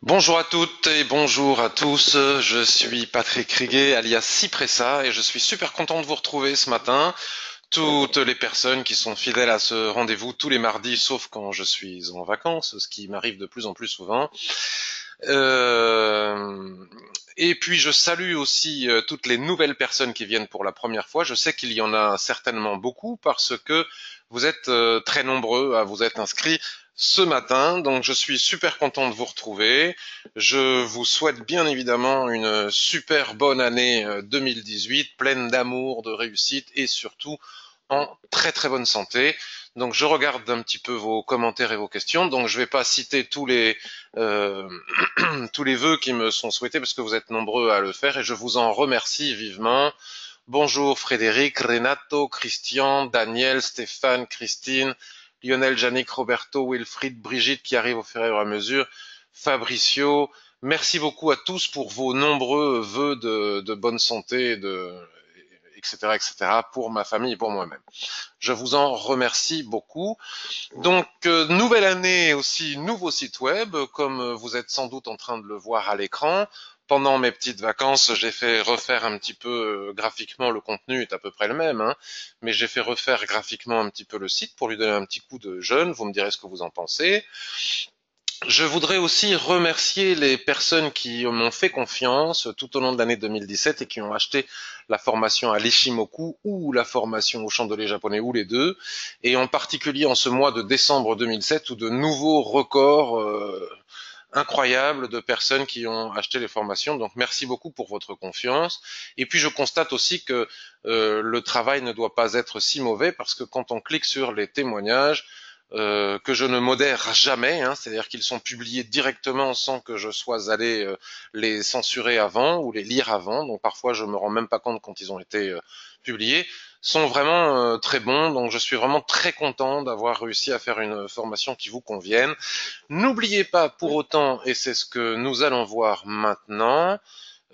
Bonjour à toutes et bonjour à tous, je suis Patrick Riguet alias Cipressa et je suis super content de vous retrouver ce matin. Toutes les personnes qui sont fidèles à ce rendez-vous tous les mardis, sauf quand je suis en vacances, ce qui m'arrive de plus en plus souvent. Euh, Et puis je salue aussi toutes les nouvelles personnes qui viennent pour la première fois. Je sais qu'il y en a certainement beaucoup parce que vous êtes très nombreux à vous être inscrits ce matin. Donc je suis super content de vous retrouver. Je vous souhaite bien évidemment une super bonne année 2018, pleine d'amour, de réussite et surtout en très très bonne santé. Donc je regarde un petit peu vos commentaires et vos questions. Donc je vais pas citer euh, tous les vœux qui me sont souhaités parce que vous êtes nombreux à le faire et je vous en remercie vivement. Bonjour Frédéric, Renato, Christian, Daniel, Stéphane, Christine, Lionel, Yannick, Roberto, Wilfried, Brigitte qui arrivent au fur et à mesure, Fabricio. Merci beaucoup à tous pour vos nombreux vœux de bonne santé, etc., etc., pour ma famille et pour moi-même. Je vous en remercie beaucoup. Donc, nouvelle année aussi, nouveau site web, comme vous êtes sans doute en train de le voir à l'écran. Pendant mes petites vacances, j'ai fait refaire un petit peu graphiquement, le contenu est à peu près le même, hein, mais j'ai fait refaire graphiquement un petit peu le site pour lui donner un petit coup de jeune. Vous me direz ce que vous en pensez. Je voudrais aussi remercier les personnes qui m'ont fait confiance tout au long de l'année 2017 et qui ont acheté la formation à l'Ishimoku ou la formation au chandelier japonais ou les deux, et en particulier en ce mois de décembre 2007 où de nouveaux records incroyables de personnes qui ont acheté les formations. Donc merci beaucoup pour votre confiance. Et puis je constate aussi que le travail ne doit pas être si mauvais parce que quand on clique sur les témoignages, que je ne modère jamais, hein, c'est-à-dire qu'ils sont publiés directement sans que je sois allé les censurer avant ou les lire avant, donc parfois je me rends même pas compte quand ils ont été publiés, sont vraiment très bons, donc je suis vraiment très content d'avoir réussi à faire une formation qui vous convienne. N'oubliez pas pour autant, et c'est ce que nous allons voir maintenant,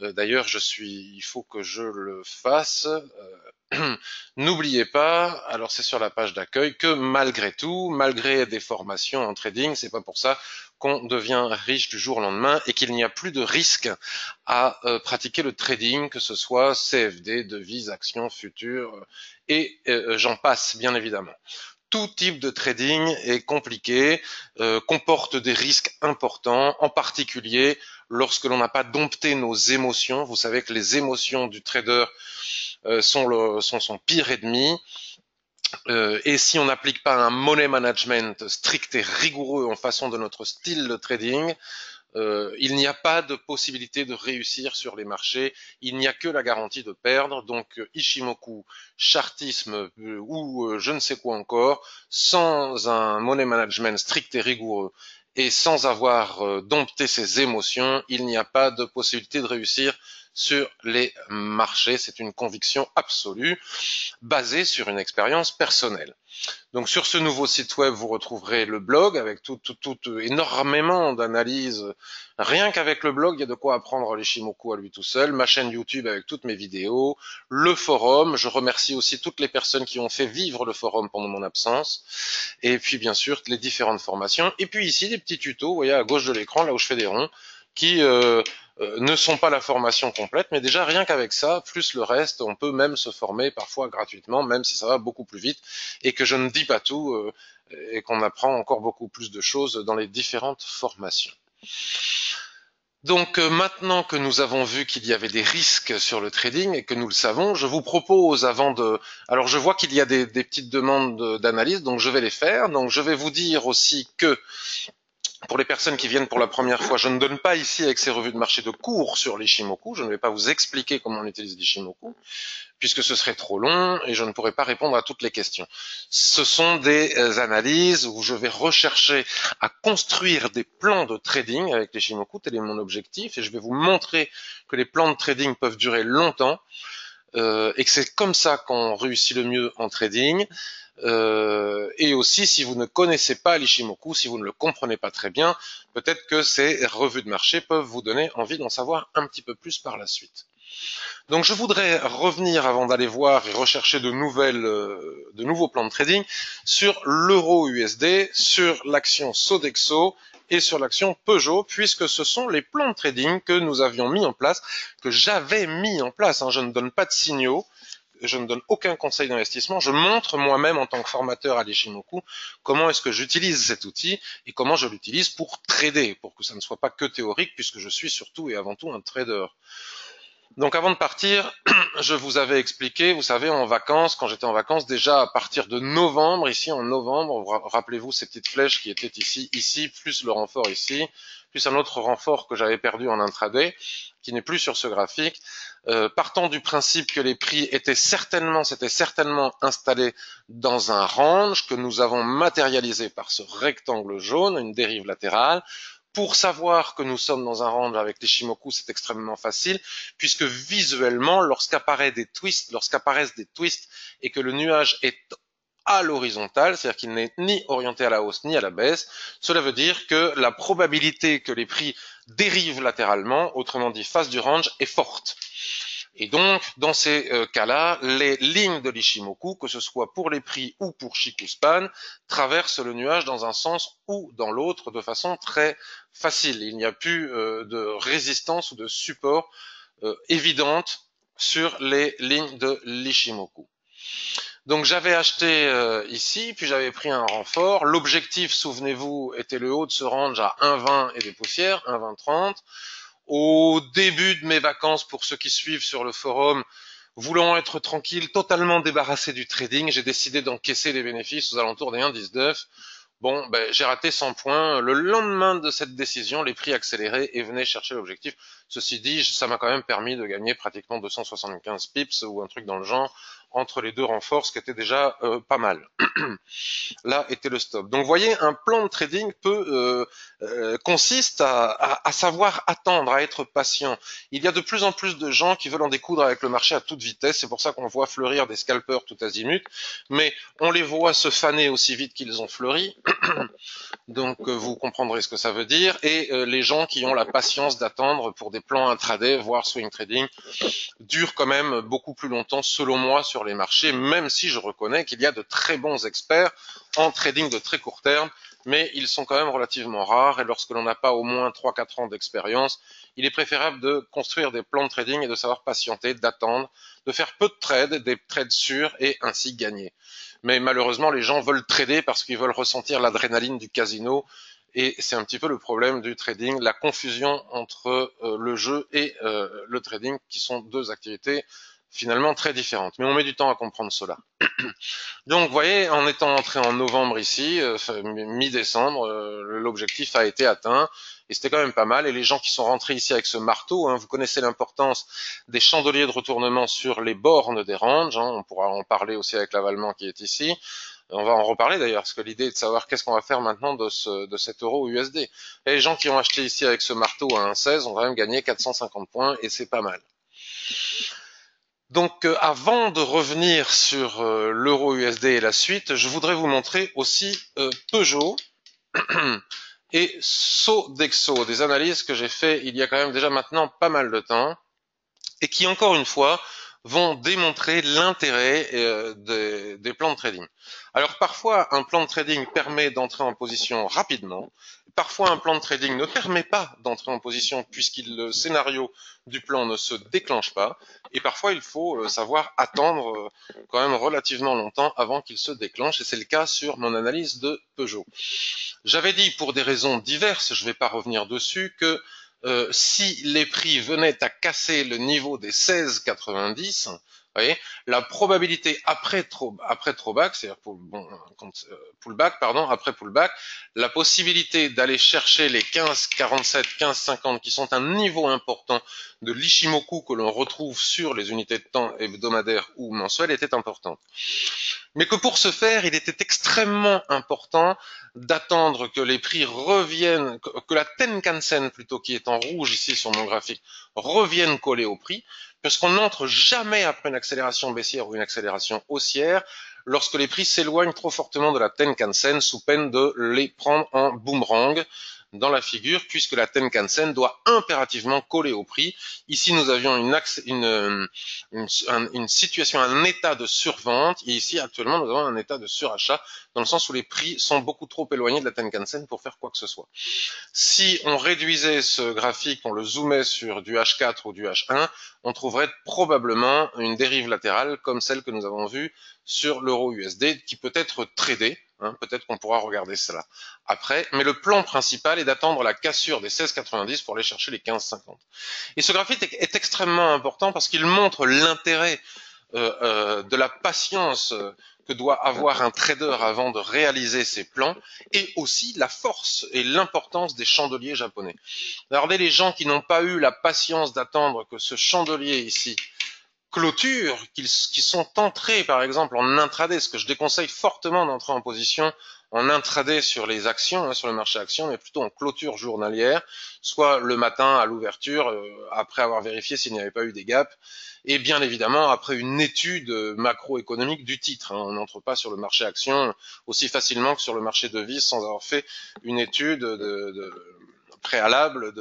d'ailleurs il faut que je le fasse, n'oubliez pas, alors c'est sur la page d'accueil, que malgré tout, malgré des formations en trading, c'est pas pour ça qu'on devient riche du jour au lendemain et qu'il n'y a plus de risque à pratiquer le trading, que ce soit CFD, devises, actions, futures, et j'en passe bien évidemment. Tout type de trading est compliqué, comporte des risques importants, en particulier lorsque l'on n'a pas dompté nos émotions. Vous savez que les émotions du trader sont son pire ennemi. Et si on n'applique pas un money management strict et rigoureux en façon de notre style de trading, il n'y a pas de possibilité de réussir sur les marchés, il n'y a que la garantie de perdre, donc Ishimoku, chartisme ou je ne sais quoi encore, sans un money management strict et rigoureux et sans avoir dompté ses émotions, il n'y a pas de possibilité de réussir sur les marchés, c'est une conviction absolue basée sur une expérience personnelle. Donc sur ce nouveau site web, vous retrouverez le blog avec énormément d'analyses. Rien qu'avec le blog, il y a de quoi apprendre l'Ishimoku à lui tout seul. Ma chaîne YouTube avec toutes mes vidéos, le forum. Je remercie aussi toutes les personnes qui ont fait vivre le forum pendant mon absence. Et puis bien sûr les différentes formations. Et puis ici des petits tutos, vous voyez à gauche de l'écran, là où je fais des ronds, qui ne sont pas la formation complète, mais déjà rien qu'avec ça, plus le reste, on peut même se former parfois gratuitement, même si ça va beaucoup plus vite et que je ne dis pas tout et qu'on apprend encore beaucoup plus de choses dans les différentes formations. Donc maintenant que nous avons vu qu'il y avait des risques sur le trading et que nous le savons, je vous propose avant de... Alors je vois qu'il y a des petites demandes d'analyse, donc je vais les faire. Donc je vais vous dire aussi que pour les personnes qui viennent pour la première fois, je ne donne pas ici avec ces revues de marché de cours sur l'Ishimoku. Je ne vais pas vous expliquer comment on utilise l'Ishimoku, puisque ce serait trop long et je ne pourrais pas répondre à toutes les questions. Ce sont des analyses où je vais rechercher à construire des plans de trading avec l'Ishimoku. Tel est mon objectif et je vais vous montrer que les plans de trading peuvent durer longtemps et que c'est comme ça qu'on réussit le mieux en trading. Et aussi, si vous ne connaissez pas l'Ishimoku, si vous ne le comprenez pas très bien, peut-être que ces revues de marché peuvent vous donner envie d'en savoir un petit peu plus par la suite. Donc je voudrais revenir avant d'aller voir et rechercher de nouveaux plans de trading sur l'euro USD, sur l'action Sodexo et sur l'action Peugeot, puisque ce sont les plans de trading que nous avions mis en place, que j'avais mis en place. Je ne donne pas de signaux, je ne donne aucun conseil d'investissement, je montre moi-même en tant que formateur à l'Ishimoku comment est-ce que j'utilise cet outil et comment je l'utilise pour trader, pour que ça ne soit pas que théorique, puisque je suis surtout et avant tout un trader. Donc avant de partir, je vous avais expliqué, vous savez, en vacances, quand j'étais en vacances, déjà à partir de novembre, ici en novembre, rappelez-vous ces petites flèches qui étaient ici, plus le renfort ici, plus un autre renfort que j'avais perdu en intraday, qui n'est plus sur ce graphique, partant du principe que les prix s'étaient certainement installés dans un range que nous avons matérialisé par ce rectangle jaune, une dérive latérale. Pour savoir que nous sommes dans un range avec l'Ishimoku, c'est extrêmement facile, puisque visuellement, lorsqu'apparaissent des twists et que le nuage est à l'horizontale, c'est-à-dire qu'il n'est ni orienté à la hausse ni à la baisse, cela veut dire que la probabilité que les prix dérivent latéralement, autrement dit face du range, est forte. Et donc, dans ces cas-là, les lignes de l'Ishimoku, que ce soit pour les prix ou pour Chikou-Span, traversent le nuage dans un sens ou dans l'autre de façon très facile. Il n'y a plus de résistance ou de support évidente sur les lignes de l'Ishimoku. Donc j'avais acheté ici, puis j'avais pris un renfort. L'objectif, souvenez-vous, était le haut de ce range à 1,20 et des poussières, 1,20,30. Au début de mes vacances, pour ceux qui suivent sur le forum, voulant être tranquille, totalement débarrassé du trading, j'ai décidé d'encaisser les bénéfices aux alentours des 1,19. Bon, j'ai raté 100 points. Le lendemain de cette décision, les prix accéléraient et venaient chercher l'objectif. Ceci dit, ça m'a quand même permis de gagner pratiquement 275 pips ou un truc dans le genre entre les deux renforts, ce qui était déjà pas mal. Là était le stop. Donc vous voyez, un plan de trading consiste à savoir attendre, à être patient. Il y a de plus en plus de gens qui veulent en découdre avec le marché à toute vitesse. C'est pour ça qu'on voit fleurir des scalpers tout azimut, mais on les voit se faner aussi vite qu'ils ont fleuri. Donc vous comprendrez ce que ça veut dire. Et les gens qui ont la patience d'attendre pour des plans intraday, voire swing trading, durent quand même beaucoup plus longtemps, selon moi, sur les marchés, même si je reconnais qu'il y a de très bons experts en trading de très court terme, mais ils sont quand même relativement rares, et lorsque l'on n'a pas au moins 3-4 ans d'expérience, il est préférable de construire des plans de trading et de savoir patienter, d'attendre, de faire peu de trades, des trades sûrs, et ainsi gagner. Mais malheureusement, les gens veulent trader parce qu'ils veulent ressentir l'adrénaline du casino, et c'est un petit peu le problème du trading, la confusion entre le jeu et le trading, qui sont deux activités finalement très différentes. Mais on met du temps à comprendre cela. Donc, vous voyez, en étant entré en novembre ici, mi-décembre, l'objectif a été atteint. Et c'était quand même pas mal. Et les gens qui sont rentrés ici avec ce marteau, vous connaissez l'importance des chandeliers de retournement sur les bornes des ranges. On pourra en parler aussi avec l'avalement qui est ici. On va en reparler d'ailleurs, parce que l'idée est de savoir qu'est-ce qu'on va faire maintenant de cet euro USD. Et les gens qui ont acheté ici avec ce marteau à 1,16 ont quand même gagné 450 points, et c'est pas mal. Donc avant de revenir sur l'euro USD et la suite, je voudrais vous montrer aussi Peugeot et Sodexo, des analyses que j'ai fait il y a quand même déjà maintenant pas mal de temps, et qui encore une fois vont démontrer l'intérêt des plans de trading. Alors parfois un plan de trading permet d'entrer en position rapidement, parfois un plan de trading ne permet pas d'entrer en position puisque le scénario du plan ne se déclenche pas, et parfois il faut savoir attendre quand même relativement longtemps avant qu'il se déclenche, et c'est le cas sur mon analyse de Peugeot. J'avais dit pour des raisons diverses, je ne vais pas revenir dessus, que si les prix venaient à casser le niveau des 16,90, voyez, la probabilité après throwback, c'est-à-dire pullback, pardon, après pullback, la possibilité d'aller chercher les 15,47, 15,50 qui sont un niveau important de l'Ishimoku que l'on retrouve sur les unités de temps hebdomadaires ou mensuelles était importante. Mais que pour ce faire, il était extrêmement important d'attendre que les prix reviennent, que la Tenkan-sen plutôt, qui est en rouge ici sur mon graphique, revienne coller au prix, parce qu'on n'entre jamais après une accélération baissière ou une accélération haussière lorsque les prix s'éloignent trop fortement de la Tenkan-sen, sous peine de les prendre en boomerang, dans la figure, puisque la Tenkan-sen doit impérativement coller au prix. Ici, nous avions une situation, un état de survente, et ici, actuellement, nous avons un état de surachat, dans le sens où les prix sont beaucoup trop éloignés de la Tenkan-sen pour faire quoi que ce soit. Si on réduisait ce graphique, on le zoomait sur du H4 ou du H1, on trouverait probablement une dérive latérale comme celle que nous avons vue sur l'euro USD, qui peut être tradée. Peut-être qu'on pourra regarder cela après, mais le plan principal est d'attendre la cassure des 16,90 pour aller chercher les 15,50. Et ce graphique est extrêmement important parce qu'il montre l'intérêt de la patience que doit avoir un trader avant de réaliser ses plans, et aussi la force et l'importance des chandeliers japonais. Regardez les gens qui n'ont pas eu la patience d'attendre que ce chandelier ici clôture, qui sont entrés par exemple en intraday, ce que je déconseille fortement d'entrer en position en intraday sur les actions, sur le marché actions, mais plutôt en clôture journalière, soit le matin à l'ouverture, après avoir vérifié s'il n'y avait pas eu des gaps, et bien évidemment après une étude macroéconomique du titre. On n'entre pas sur le marché actions aussi facilement que sur le marché devises sans avoir fait une étude préalable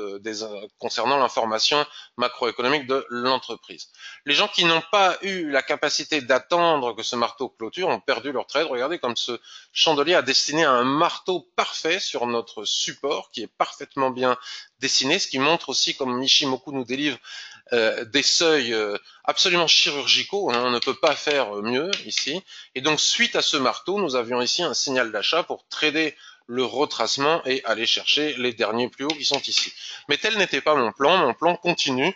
concernant l'information macroéconomique de l'entreprise. Les gens qui n'ont pas eu la capacité d'attendre que ce marteau clôture ont perdu leur trade. Regardez comme ce chandelier a dessiné un marteau parfait sur notre support qui est parfaitement bien dessiné, ce qui montre aussi comme Nishimoku nous délivre des seuils absolument chirurgicaux, on ne peut pas faire mieux ici. Et donc suite à ce marteau, nous avions ici un signal d'achat pour trader le retracement et aller chercher les derniers plus hauts qui sont ici. Mais tel n'était pas mon plan continue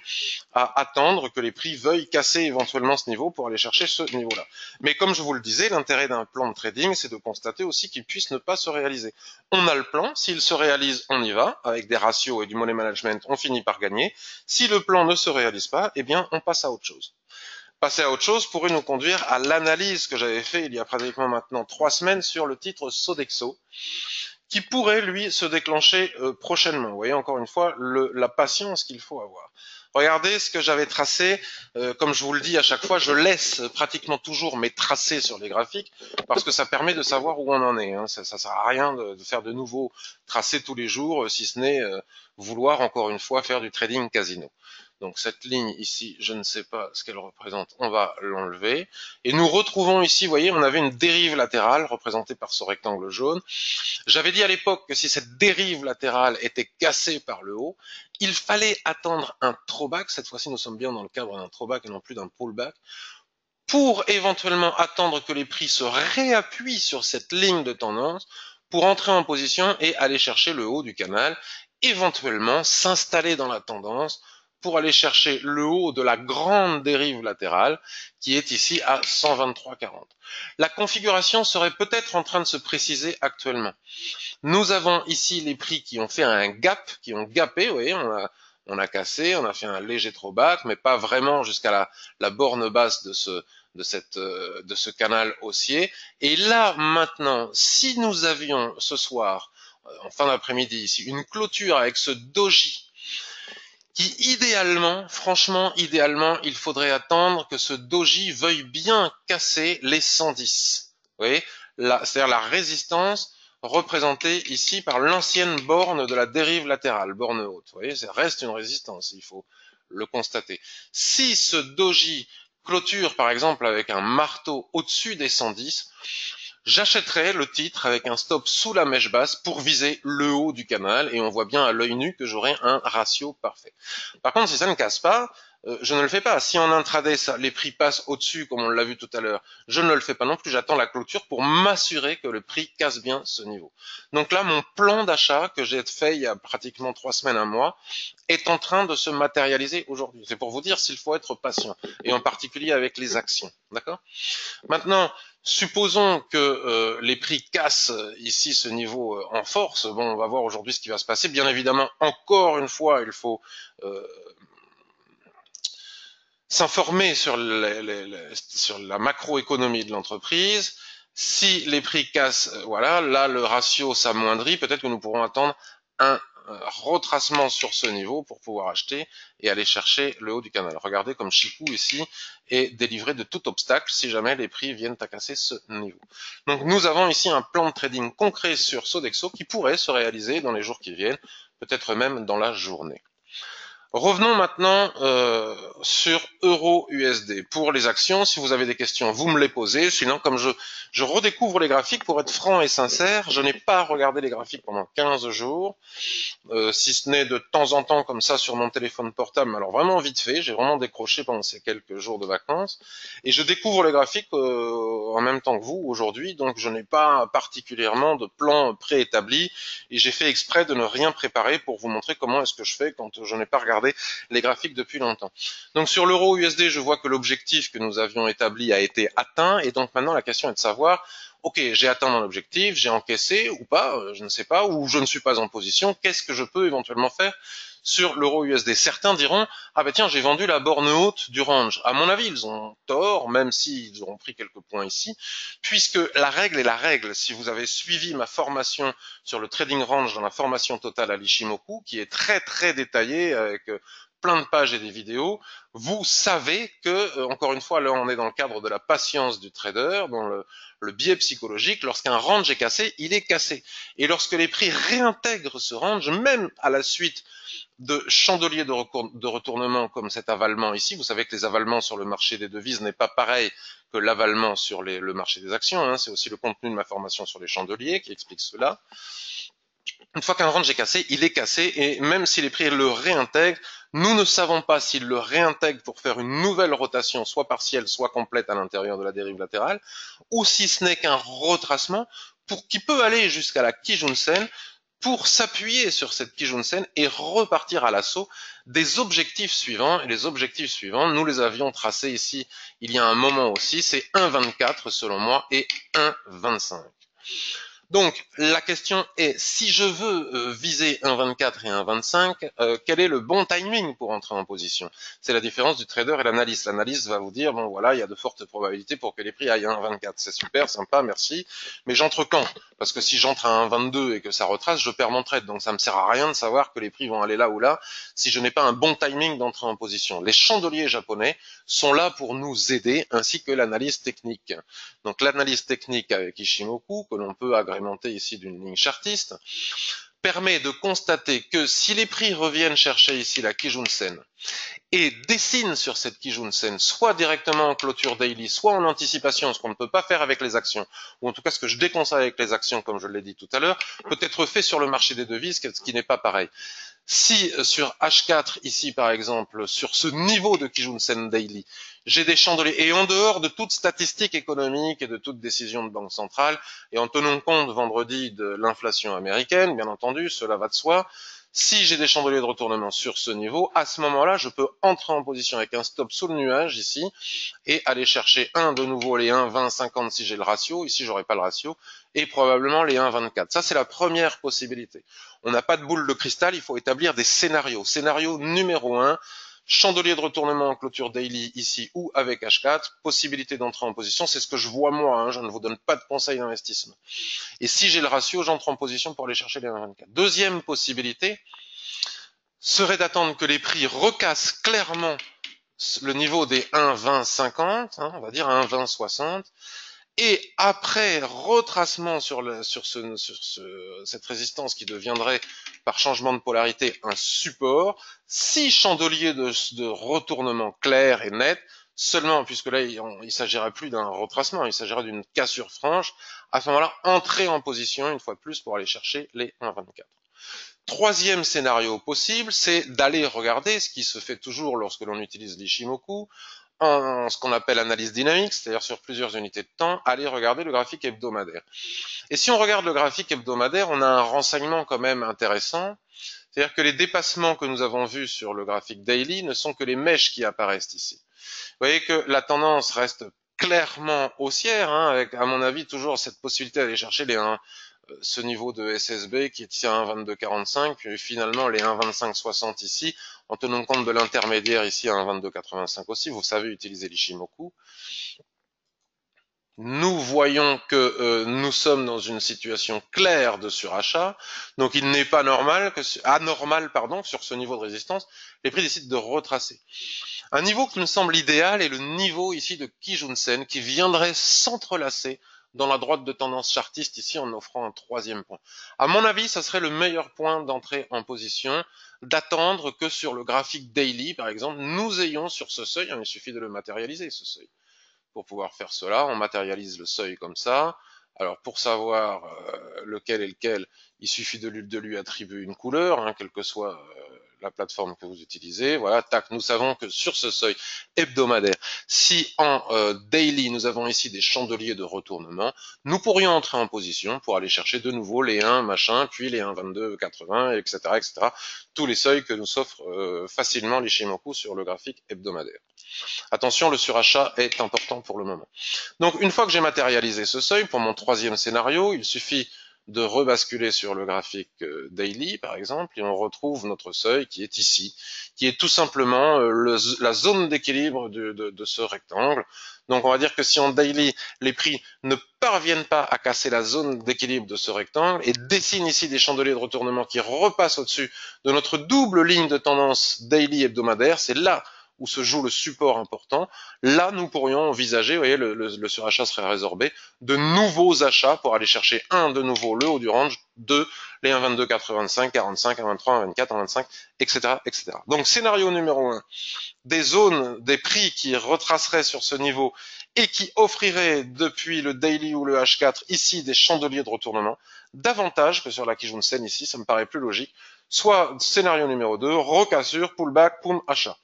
à attendre que les prix veuillent casser éventuellement ce niveau pour aller chercher ce niveau-là. Mais comme je vous le disais, l'intérêt d'un plan de trading, c'est de constater aussi qu'il puisse ne pas se réaliser. On a le plan, s'il se réalise, on y va, avec des ratios et du money management, on finit par gagner. Si le plan ne se réalise pas, eh bien, on passe à autre chose. Passer à autre chose pourrait nous conduire à l'analyse que j'avais fait il y a pratiquement maintenant 3 semaines sur le titre Sodexo, qui pourrait, lui, se déclencher prochainement. Vous voyez, encore une fois, la patience qu'il faut avoir. Regardez ce que j'avais tracé. Comme je vous le dis à chaque fois, je laisse pratiquement toujours mes tracés sur les graphiques parce que ça permet de savoir où on en est. Ça sert à rien de faire de nouveaux tracés tous les jours, si ce n'est vouloir, encore une fois, faire du trading casino. Donc cette ligne ici, je ne sais pas ce qu'elle représente, on va l'enlever. Et nous retrouvons ici, vous voyez, on avait une dérive latérale représentée par ce rectangle jaune. J'avais dit à l'époque que si cette dérive latérale était cassée par le haut, il fallait attendre un throwback, cette fois-ci nous sommes bien dans le cadre d'un throwback et non plus d'un pullback, pour éventuellement attendre que les prix se réappuient sur cette ligne de tendance, pour entrer en position et aller chercher le haut du canal, éventuellement s'installer dans la tendance, pour aller chercher le haut de la grande dérive latérale qui est ici à 123,40. La configuration serait peut-être en train de se préciser actuellement. Nous avons ici les prix qui ont fait un gap, qui ont gapé, vous voyez, on a cassé, on a fait un léger throwback, mais pas vraiment jusqu'à la borne basse de ce canal haussier. Et là, maintenant, si nous avions ce soir, en fin d'après-midi ici, une clôture avec ce doji, qui idéalement, franchement, idéalement, il faudrait attendre que ce doji veuille bien casser les 110. Vous voyez, c'est-à-dire la résistance représentée ici par l'ancienne borne de la dérive latérale, borne haute. Vous voyez, ça reste une résistance, il faut le constater. Si ce doji clôture, par exemple, avec un marteau au-dessus des 110, j'achèterais le titre avec un stop sous la mèche basse pour viser le haut du canal et on voit bien à l'œil nu que j'aurai un ratio parfait. Par contre, si ça ne casse pas, je ne le fais pas. Si en intraday, les prix passent au-dessus, comme on l'a vu tout à l'heure, je ne le fais pas non plus. J'attends la clôture pour m'assurer que le prix casse bien ce niveau. Donc là, mon plan d'achat que j'ai fait il y a pratiquement 3 semaines, un mois, est en train de se matérialiser aujourd'hui. C'est pour vous dire s'il faut être patient, et en particulier avec les actions. D'accord ? Maintenant, supposons que les prix cassent ici ce niveau en force. Bon, on va voir aujourd'hui ce qui va se passer. Bien évidemment, encore une fois, il faut s'informer sur la macroéconomie de l'entreprise. Si les prix cassent, voilà, là le ratio s'amoindrit, peut-être que nous pourrons attendre un retracement sur ce niveau pour pouvoir acheter et aller chercher le haut du canal. Regardez comme Chikou ici est délivré de tout obstacle si jamais les prix viennent à casser ce niveau. Donc nous avons ici un plan de trading concret sur Sodexo qui pourrait se réaliser dans les jours qui viennent, peut-être même dans la journée. Revenons maintenant sur Euro-USD. Pour les actions, si vous avez des questions, vous me les posez. Sinon, comme je redécouvre les graphiques, pour être franc et sincère, je n'ai pas regardé les graphiques pendant 15 jours. Si ce n'est de temps en temps comme ça sur mon téléphone portable, mais alors vraiment vite fait, j'ai vraiment décroché pendant ces quelques jours de vacances, et je découvre les graphiques en même temps que vous aujourd'hui, donc je n'ai pas particulièrement de plan préétabli, et j'ai fait exprès de ne rien préparer pour vous montrer comment est-ce que je fais quand je n'ai pas regardé les graphiques depuis longtemps. Donc sur l'euro USD, je vois que l'objectif que nous avions établi a été atteint, et donc maintenant la question est de savoir, ok, j'ai atteint mon objectif, j'ai encaissé ou pas, je ne sais pas, ou je ne suis pas en position, qu'est-ce que je peux éventuellement faire sur l'euro USD? Certains diront, ah ben tiens, j'ai vendu la borne haute du range. À mon avis, ils ont tort, même s'ils auront pris quelques points ici, puisque la règle est la règle. Si vous avez suivi ma formation sur le trading range dans la formation totale à l'Ishimoku, qui est très très détaillée avec plein de pages et des vidéos, vous savez que, encore une fois, là on est dans le cadre de la patience du trader, dans le biais psychologique, lorsqu'un range est cassé, il est cassé. Et lorsque les prix réintègrent ce range, même à la suite de chandeliers de retournement comme cet avalement ici, vous savez que les avalements sur le marché des devises n'est pas pareil que l'avalement sur le marché des actions, hein, c'est aussi le contenu de ma formation sur les chandeliers qui explique cela. Une fois qu'un range est cassé, il est cassé, et même si les prix le réintègrent, nous ne savons pas s'ils le réintègrent pour faire une nouvelle rotation, soit partielle, soit complète à l'intérieur de la dérive latérale, ou si ce n'est qu'un retracement qui peut aller jusqu'à la Kijun-sen pour s'appuyer sur cette Kijun-sen et repartir à l'assaut des objectifs suivants. Et les objectifs suivants, nous les avions tracés ici il y a un moment aussi, c'est 1,24 selon moi et 1,25. Donc, la question est, si je veux viser un 24 et un 25, quel est le bon timing pour entrer en position? C'est la différence du trader et l'analyste. L'analyste va vous dire, bon voilà, il y a de fortes probabilités pour que les prix aillent à un 24. C'est super, sympa, merci. Mais j'entre quand? Parce que si j'entre à un 22 et que ça retrace, je perds mon trade. Donc ça me sert à rien de savoir que les prix vont aller là ou là si je n'ai pas un bon timing d'entrer en position. Les chandeliers japonais sont là pour nous aider, ainsi que l'analyse technique. Donc l'analyse technique avec Ishimoku, que l'on peut agrémenter ici d'une ligne chartiste, permet de constater que si les prix reviennent chercher ici la Kijun-sen et dessinent sur cette Kijun-sen, soit directement en clôture daily, soit en anticipation, ce qu'on ne peut pas faire avec les actions, ou en tout cas ce que je déconseille avec les actions, comme je l'ai dit tout à l'heure, peut être fait sur le marché des devises, ce qui n'est pas pareil. Si sur H4 ici par exemple, sur ce niveau de Kijun-sen Daily, j'ai des chandeliers, et en dehors de toute statistique économique et de toute décision de banque centrale, et en tenant compte vendredi de l'inflation américaine, bien entendu, cela va de soi, si j'ai des chandeliers de retournement sur ce niveau, à ce moment-là, je peux entrer en position avec un stop sous le nuage ici, et aller chercher de nouveau les 1,20, 50 si j'ai le ratio, ici j'aurai pas le ratio, et probablement les 1,24. Ça c'est la première possibilité. On n'a pas de boule de cristal, il faut établir des scénarios. Scénario numéro 1, chandelier de retournement en clôture daily ici ou avec H4, possibilité d'entrer en position, c'est ce que je vois moi, hein, je ne vous donne pas de conseils d'investissement. Et si j'ai le ratio, j'entre en position pour aller chercher les 1,24. Deuxième possibilité serait d'attendre que les prix recassent clairement le niveau des 1,20,50, hein, on va dire 1,20,60, et après retracement sur cette résistance qui deviendrait par changement de polarité un support, 6 chandeliers de retournement clair et net, seulement, puisque là il s'agirait plus d'un retracement, il s'agirait d'une cassure franche, à ce moment-là, entrer en position une fois de plus pour aller chercher les 1,24. Troisième scénario possible, c'est d'aller regarder ce qui se fait toujours lorsque l'on utilise l'Ishimoku, en ce qu'on appelle analyse dynamique, c'est-à-dire sur plusieurs unités de temps, aller regarder le graphique hebdomadaire. Et si on regarde le graphique hebdomadaire, on a un renseignement quand même intéressant, c'est-à-dire que les dépassements que nous avons vus sur le graphique daily ne sont que les mèches qui apparaissent ici. Vous voyez que la tendance reste clairement haussière, hein, avec à mon avis toujours cette possibilité d'aller chercher ce niveau de SSB qui est ici à 1,2245, puis finalement les 1,2560 ici, en tenant compte de l'intermédiaire ici à 1,2285 aussi, vous savez utiliser l'Ishimoku. nous voyons que nous sommes dans une situation claire de surachat, donc il n'est pas normal que, anormal pardon, sur ce niveau de résistance, les prix décident de retracer. Un niveau qui me semble idéal est le niveau ici de Kijun-sen qui viendrait s'entrelacer dans la droite de tendance chartiste ici en offrant un troisième point. À mon avis, ça serait le meilleur point d'entrée en position, d'attendre que sur le graphique daily, par exemple, nous ayons sur ce seuil, il suffit de le matérialiser ce seuil. Pour pouvoir faire cela, on matérialise le seuil comme ça. Alors pour savoir lequel est lequel, il suffit de lui attribuer une couleur, hein, quelle que soit la plateforme que vous utilisez. Voilà, tac, nous savons que sur ce seuil hebdomadaire, si en daily nous avons ici des chandeliers de retournement, nous pourrions entrer en position pour aller chercher de nouveau les 1 machin, puis les 1 22 80, etc., etc. Tous les seuils que nous s'offrent facilement l'Ishimoku sur le graphique hebdomadaire. Attention, le surachat est important pour le moment. Donc une fois que j'ai matérialisé ce seuil, pour mon troisième scénario, il suffit de rebasculer sur le graphique daily par exemple, et on retrouve notre seuil qui est ici, qui est tout simplement la zone d'équilibre de ce rectangle. Donc on va dire que si en daily, les prix ne parviennent pas à casser la zone d'équilibre de ce rectangle et dessinent ici des chandeliers de retournement qui repassent au-dessus de notre double ligne de tendance daily hebdomadaire, c'est là où se joue le support important, là nous pourrions envisager, vous voyez, le surachat serait résorbé, de nouveaux achats pour aller chercher de nouveau le haut du range, les 1,22, 85, 45, 1,23, 1,24, 1,25, etc., etc. Donc scénario numéro 1, des zones, des prix qui retraceraient sur ce niveau et qui offriraient depuis le daily ou le H4 ici des chandeliers de retournement, davantage que sur la Kijun-sen ici, ça me paraît plus logique. Soit scénario numéro 2, recassure, pullback, poum, achat.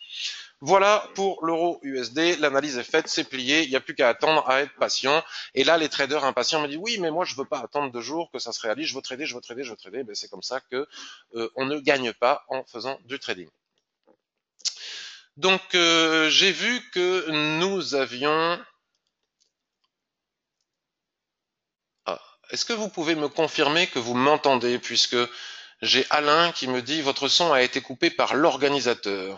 Voilà pour l'euro USD, l'analyse est faite, c'est plié, il n'y a plus qu'à attendre, à être patient. Et là, les traders impatients me disent oui, mais moi je veux pas attendre 2 jours que ça se réalise, je veux trader, je veux trader, je veux trader. Ben, c'est comme ça que on ne gagne pas en faisant du trading. Donc j'ai vu que nous avions. Ah, est-ce que vous pouvez me confirmer que vous m'entendez, puisque j'ai Alain qui me dit votre son a été coupé par l'organisateur.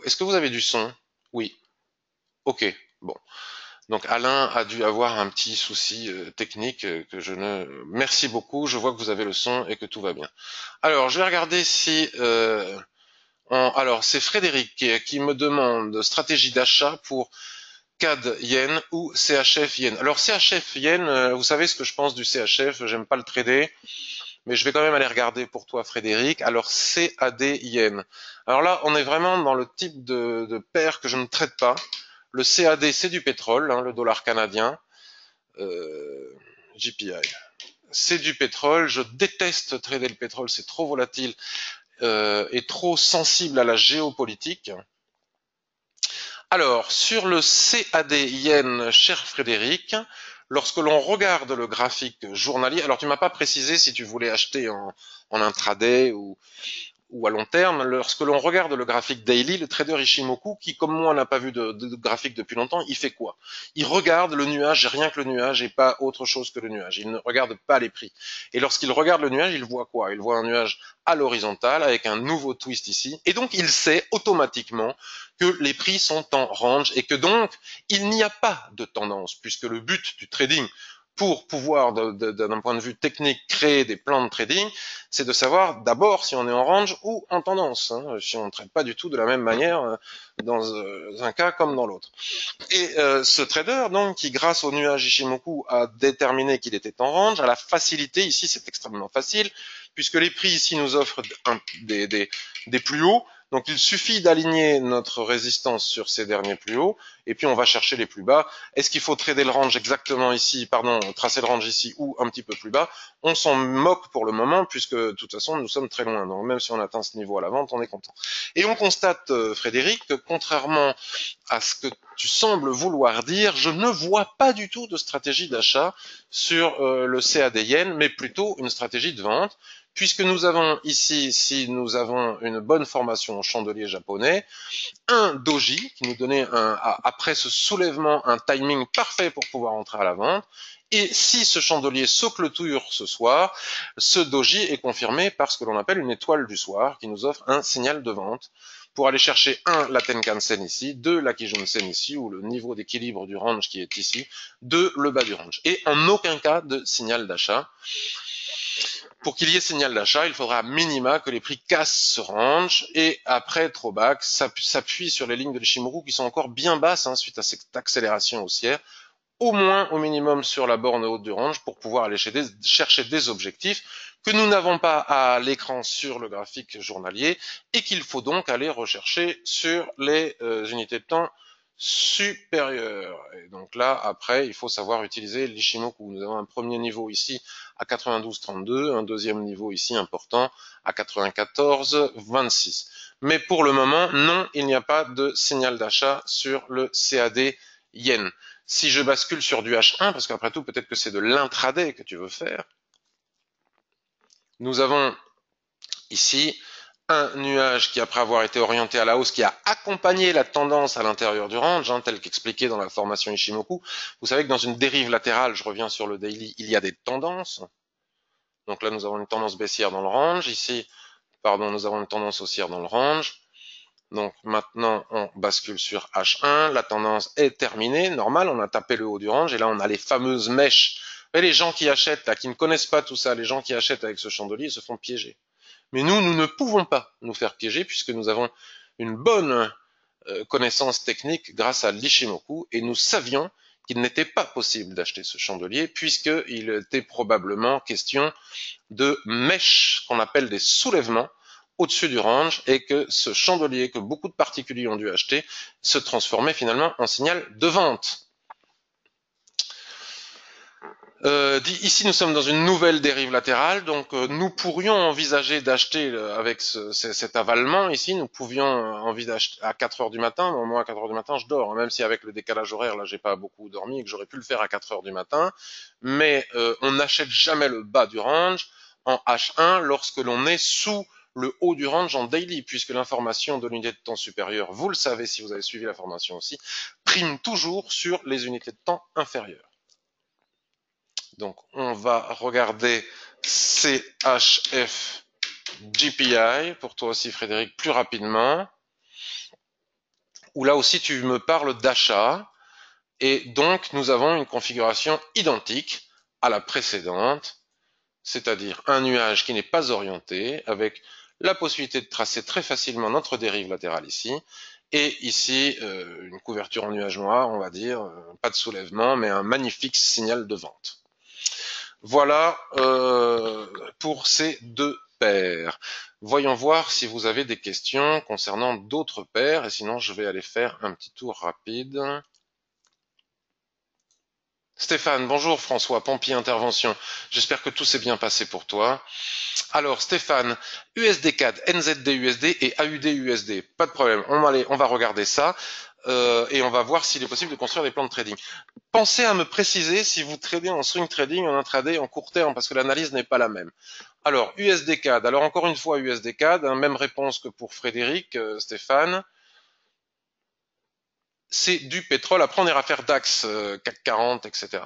Est-ce que vous avez du son? Oui. Ok. Bon. Donc Alain a dû avoir un petit souci technique que je ne... Merci beaucoup, je vois que vous avez le son et que tout va bien. Alors, je vais regarder si... Alors, c'est Frédéric qui me demande stratégie d'achat pour CAD Yen ou CHF Yen. Alors, CHF Yen, vous savez ce que je pense du CHF, j'aime pas le trader, mais je vais quand même aller regarder pour toi Frédéric. Alors, CAD Yen. Alors là, on est vraiment dans le type de paire que je ne traite pas. Le CAD, c'est du pétrole, hein, le dollar canadien. GPI. C'est du pétrole. Je déteste trader le pétrole, c'est trop volatile et trop sensible à la géopolitique. Alors, sur le CAD Yen, cher Frédéric, lorsque l'on regarde le graphique journalier, alors tu m'as pas précisé si tu voulais acheter en intraday ou à long terme, lorsque l'on regarde le graphique daily, le trader Ishimoku, qui comme moi n'a pas vu de graphique depuis longtemps, il fait quoi? Il regarde le nuage, rien que le nuage et pas autre chose que le nuage. Il ne regarde pas les prix. Et lorsqu'il regarde le nuage, il voit quoi? Il voit un nuage à l'horizontale avec un nouveau twist ici. Et donc il sait automatiquement que les prix sont en range et que donc il n'y a pas de tendance, puisque le but du trading pour pouvoir, d'un point de vue technique, créer des plans de trading, c'est de savoir d'abord si on est en range ou en tendance, hein, si on ne traite pas du tout de la même manière dans un cas comme dans l'autre. Et ce trader, donc, qui grâce au nuage Ishimoku a déterminé qu'il était en range, a la facilité, ici c'est extrêmement facile, puisque les prix ici nous offrent des plus hauts, donc il suffit d'aligner notre résistance sur ces derniers plus hauts, et puis on va chercher les plus bas. Est-ce qu'il faut trader le range exactement ici, pardon, tracer le range ici ou un petit peu plus bas? On s'en moque pour le moment, puisque de toute façon nous sommes très loin, donc même si on atteint ce niveau à la vente, on est content. Et on constate, Frédéric, que contrairement à ce que tu sembles vouloir dire, je ne vois pas du tout de stratégie d'achat sur le CAD Yen, mais plutôt une stratégie de vente, puisque nous avons ici, si nous avons une bonne formation au chandelier japonais, un doji qui nous donnait après ce soulèvement un timing parfait pour pouvoir entrer à la vente. Et si ce chandelier se clôture ce soir, ce doji est confirmé par ce que l'on appelle une étoile du soir qui nous offre un signal de vente pour aller chercher la Tenkan-sen ici, 2 la Kijun-sen ici, ou le niveau d'équilibre du range qui est ici, 2 le bas du range. Et en aucun cas de signal d'achat. Pour qu'il y ait signal d'achat, il faudra à minima que les prix cassent ce range et après throwback s'appuie sur les lignes de l'Ishimoku qui sont encore bien basses suite à cette accélération haussière, au moins au minimum sur la borne haute du range pour pouvoir aller chercher des objectifs que nous n'avons pas à l'écran sur le graphique journalier et qu'il faut donc aller rechercher sur les unités de temps supérieures. Et donc là, après, il faut savoir utiliser l'Ishimoku. Nous avons un premier niveau ici à 92,32, un deuxième niveau ici important à 94,26. Mais pour le moment, non, il n'y a pas de signal d'achat sur le CAD yen. Si je bascule sur du H1, parce qu'après tout, peut-être que c'est de l'intraday que tu veux faire, nous avons ici un nuage qui, après avoir été orienté à la hausse, qui a accompagné la tendance à l'intérieur du range, tel qu'expliqué dans la formation Ishimoku. Vous savez que dans une dérive latérale, je reviens sur le daily, il y a des tendances. Donc là, nous avons une tendance baissière dans le range. Ici, pardon, nous avons une tendance haussière dans le range. Donc maintenant, on bascule sur H1. La tendance est terminée. Normal, on a tapé le haut du range. Et là, on a les fameuses mèches. Et les gens qui achètent, là, qui ne connaissent pas tout ça, les gens qui achètent avec ce chandelier, se font piéger. Mais nous ne pouvons pas nous faire piéger puisque nous avons une bonne connaissance technique grâce à l'Ishimoku et nous savions qu'il n'était pas possible d'acheter ce chandelier puisqu'il était probablement question de mèches qu'on appelle des soulèvements au-dessus du range et que ce chandelier que beaucoup de particuliers ont dû acheter se transformait finalement en signal de vente. Ici, nous sommes dans une nouvelle dérive latérale, donc nous pourrions envisager d'acheter avec cet avalement ici, nous pouvions envisager à 4 heures du matin, mais moi à 4 heures du matin je dors, même si avec le décalage horaire, là j'ai pas beaucoup dormi et que j'aurais pu le faire à 4 heures du matin, mais on n'achète jamais le bas du range en H1 lorsque l'on est sous le haut du range en daily, puisque l'information de l'unité de temps supérieure, vous le savez si vous avez suivi la formation aussi, prime toujours sur les unités de temps inférieures. Donc, on va regarder CHF GPI, pour toi aussi Frédéric, plus rapidement, où là aussi tu me parles d'achat, et donc nous avons une configuration identique à la précédente, c'est-à-dire un nuage qui n'est pas orienté, avec la possibilité de tracer très facilement notre dérive latérale ici, et ici une couverture en nuage noir, on va dire, pas de soulèvement, mais un magnifique signal de vente. Voilà pour ces deux paires. Voyons voir si vous avez des questions concernant d'autres paires, et sinon je vais aller faire un petit tour rapide. Stéphane, bonjour François, Pompier Intervention. J'espère que tout s'est bien passé pour toi. Alors Stéphane, USD CAD, NZD USD et AUD USD, pas de problème, on va regarder ça et on va voir s'il est possible de construire des plans de trading. Pensez à me préciser si vous tradez en swing trading, en intraday, en court terme, parce que l'analyse n'est pas la même. Alors USD CAD, alors encore une fois USD CAD, même réponse que pour Frédéric, Stéphane. C'est du pétrole. Après, on ira faire DAX, CAC 40, etc.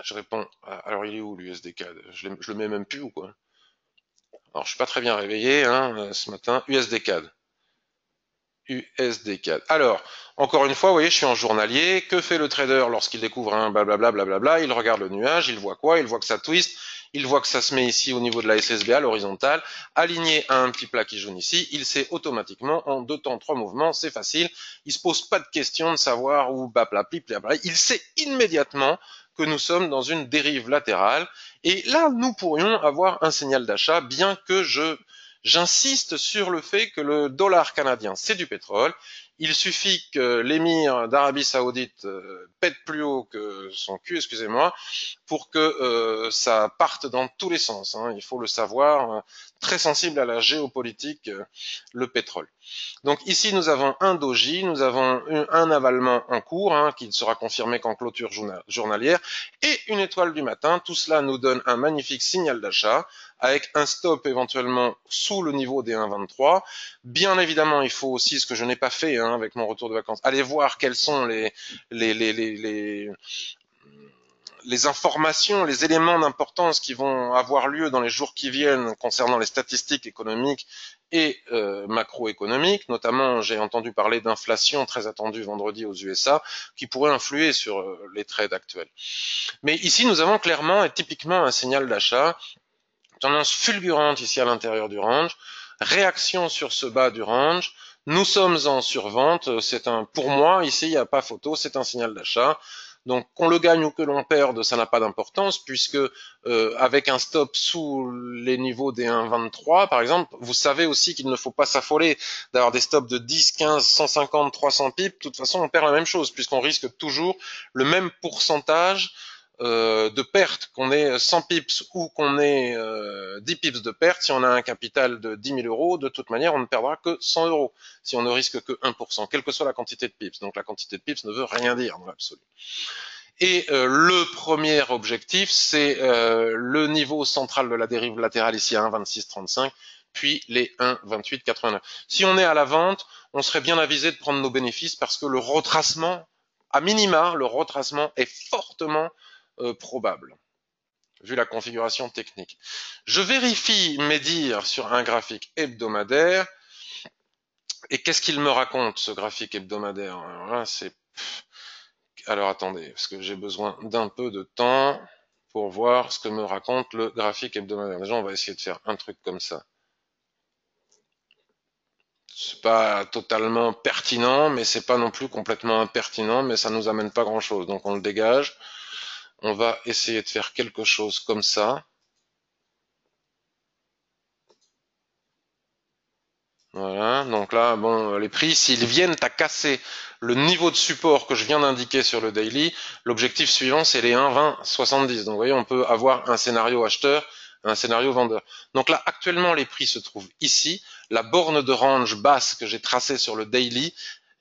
Je réponds. Alors, il est où l'USD CAD? Je le mets même plus ou quoi? Alors, je suis pas très bien réveillé ce matin. USD CAD. USD CAD. Alors, encore une fois, vous voyez, je suis en journalier. Que fait le trader lorsqu'il découvre un blablabla, blablabla? Il regarde le nuage, il voit quoi? Il voit que ça twist. Il voit que ça se met ici au niveau de la SSBA, l'horizontale, aligné à un petit plat qui jaune ici. Il sait automatiquement en 2 temps 3 mouvements, c'est facile. Il se pose pas de question de savoir où blablabla. Il sait immédiatement que nous sommes dans une dérive latérale. Et là, nous pourrions avoir un signal d'achat, bien que j'insiste sur le fait que le dollar canadien, c'est du pétrole. Il suffit que l'émir d'Arabie Saoudite pète plus haut que son cul, excusez-moi, pour que ça parte dans tous les sens. Il faut le savoir, très sensible à la géopolitique, le pétrole. Donc ici, nous avons un doji, nous avons un avalement en cours, qui sera confirmé qu'en clôture journalière, et une étoile du matin. Tout cela nous donne un magnifique signal d'achat, avec un stop éventuellement sous le niveau des 1,23. Bien évidemment, il faut aussi, ce que je n'ai pas fait avec mon retour de vacances, aller voir quels sont les informations, les éléments d'importance qui vont avoir lieu dans les jours qui viennent concernant les statistiques économiques et macroéconomiques. Notamment, j'ai entendu parler d'inflation très attendue vendredi aux USA qui pourrait influer sur les trades actuels. Mais ici, nous avons clairement et typiquement un signal d'achat, tendance fulgurante ici à l'intérieur du range, réaction sur ce bas du range. Nous sommes en survente. Pour moi, ici, il n'y a pas photo, c'est un signal d'achat. Donc, qu'on le gagne ou que l'on perde, ça n'a pas d'importance, puisque avec un stop sous les niveaux des 1,23, par exemple, vous savez aussi qu'il ne faut pas s'affoler d'avoir des stops de 10, 15, 150, 300 pips. De toute façon, on perd la même chose, puisqu'on risque toujours le même pourcentage de perte, qu'on ait 100 pips ou qu'on ait 10 pips de perte. Si on a un capital de 10 000 euros, de toute manière, on ne perdra que 100 euros si on ne risque que 1%, quelle que soit la quantité de pips. Donc la quantité de pips ne veut rien dire dans l'absolu. Et le premier objectif, c'est le niveau central de la dérive latérale ici à 1,2635, puis les 1,2889. Si on est à la vente, on serait bien avisé de prendre nos bénéfices parce que le retracement, à minima, le retracement est fortement probable, vu la configuration technique. Je vérifie mes dires sur un graphique hebdomadaire. Et qu'est-ce qu'il me raconte, ce graphique hebdomadaire? Alors attendez, parce que j'ai besoin d'un peu de temps pour voir ce que me raconte le graphique hebdomadaire. Déjà, on va essayer de faire un truc comme ça. C'est pas totalement pertinent, mais c'est pas non plus complètement impertinent, mais ça nous amène pas grand-chose. Donc on le dégage. On va essayer de faire quelque chose comme ça. Voilà, donc là, bon, les prix, s'ils viennent à casser le niveau de support que je viens d'indiquer sur le daily, l'objectif suivant, c'est les 1,2070. Donc, vous voyez, on peut avoir un scénario acheteur, un scénario vendeur. Donc là, actuellement, les prix se trouvent ici. La borne de range basse que j'ai tracée sur le daily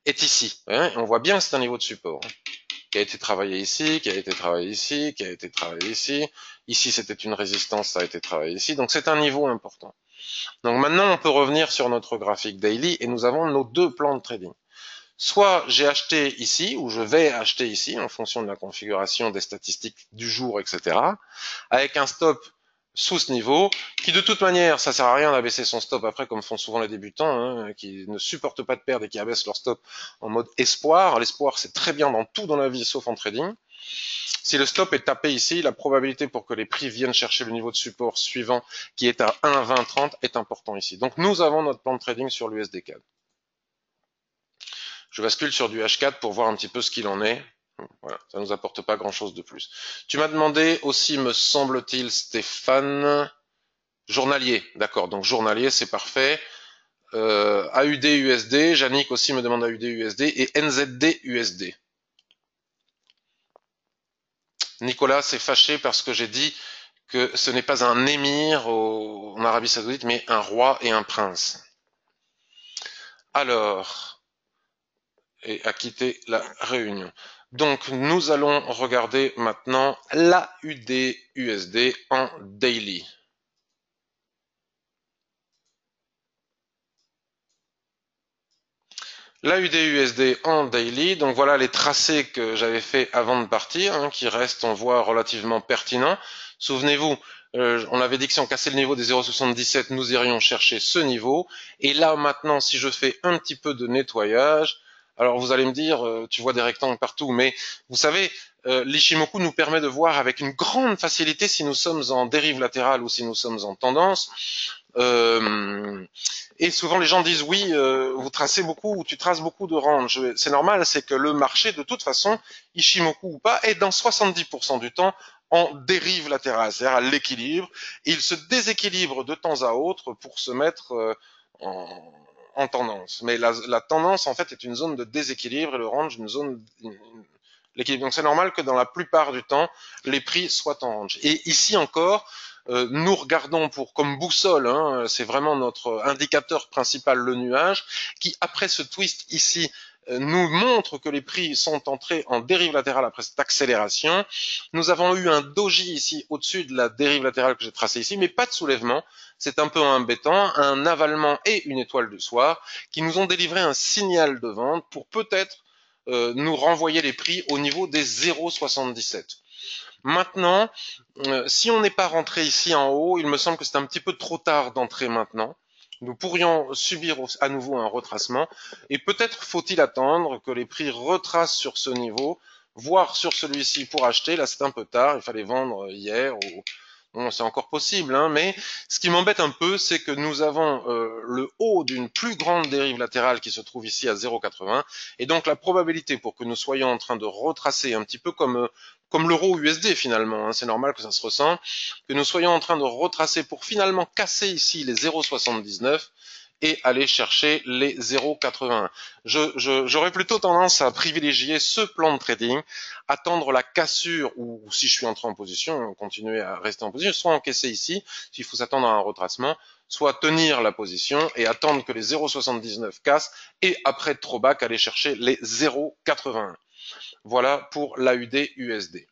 est ici. Et on voit bien que c'est un niveau de support, hein, qui a été travaillé ici, qui a été travaillé ici, qui a été travaillé ici. Ici, c'était une résistance, ça a été travaillé ici. Donc, c'est un niveau important. Donc maintenant, on peut revenir sur notre graphique daily et nous avons nos deux plans de trading. Soit j'ai acheté ici, ou je vais acheter ici, en fonction de la configuration des statistiques du jour, etc., avec un stop sous ce niveau, qui de toute manière, ça sert à rien d'abaisser son stop après, comme font souvent les débutants, hein, qui ne supportent pas de perdre et qui abaissent leur stop en mode espoir. L'espoir, c'est très bien dans tout dans la vie, sauf en trading. Si le stop est tapé ici, la probabilité pour que les prix viennent chercher le niveau de support suivant, qui est à 1,2030, est important ici. Donc nous avons notre plan de trading sur l'USD4. Je bascule sur du H4 pour voir un petit peu ce qu'il en est. Voilà, ça ne nous apporte pas grand-chose de plus. Tu m'as demandé aussi, me semble-t-il, Stéphane, journalier. D'accord, donc journalier, c'est parfait. AUD USD, Yannick aussi me demande AUD USD et NZD USD. Nicolas s'est fâché parce que j'ai dit que ce n'est pas un émir en Arabie Saoudite, mais un roi et un prince. Alors, et a quitté la réunion. Donc, nous allons regarder maintenant l'AUD USD en daily. L'AUD USD en daily, donc voilà les tracés que j'avais fait avant de partir, hein, qui restent, on voit, relativement pertinents. Souvenez-vous, on avait dit que si on cassait le niveau des 0,77, nous irions chercher ce niveau. Et là, maintenant, si je fais un petit peu de nettoyage, alors vous allez me dire, tu vois des rectangles partout, mais vous savez, l'Ichimoku nous permet de voir avec une grande facilité si nous sommes en dérive latérale ou si nous sommes en tendance. Et souvent les gens disent oui, vous tracez beaucoup ou tu traces beaucoup de range. C'est normal, c'est que le marché, de toute façon, Ichimoku ou pas, est dans 70% du temps en dérive latérale, c'est-à-dire à l'équilibre. Il se déséquilibre de temps à autre pour se mettre en tendance. Mais la tendance, en fait, est une zone de déséquilibre et le range, une zone l'équilibre. Donc c'est normal que dans la plupart du temps, les prix soient en range. Et ici encore, nous regardons comme boussole, hein, c'est vraiment notre indicateur principal, le nuage, qui après ce twist ici nous montre que les prix sont entrés en dérive latérale après cette accélération. Nous avons eu un doji ici au-dessus de la dérive latérale que j'ai tracée ici, mais pas de soulèvement. C'est un peu embêtant, un avalement et une étoile du soir qui nous ont délivré un signal de vente pour peut-être nous renvoyer les prix au niveau des 0,77. Maintenant, si on n'est pas rentré ici en haut, il me semble que c'est un petit peu trop tard d'entrer maintenant. Nous pourrions subir à nouveau un retracement et peut-être faut-il attendre que les prix retracent sur ce niveau, voire sur celui-ci pour acheter. Là, c'est un peu tard, il fallait vendre hier ou bon, c'est encore possible, hein, mais ce qui m'embête un peu, c'est que nous avons le haut d'une plus grande dérive latérale qui se trouve ici à 0,80, et donc la probabilité pour que nous soyons en train de retracer un petit peu comme l'euro USD finalement, hein, c'est normal que ça se ressent, que nous soyons en train de retracer pour finalement casser ici les 0,79 et aller chercher les 0,81. J'aurais plutôt tendance à privilégier ce plan de trading, attendre la cassure, ou si je suis entré en position, continuer à rester en position, soit encaisser ici, s'il faut s'attendre à un retracement, soit tenir la position et attendre que les 0,79 cassent, et après throwback, aller chercher les 0,81. Voilà pour l'AUD USD.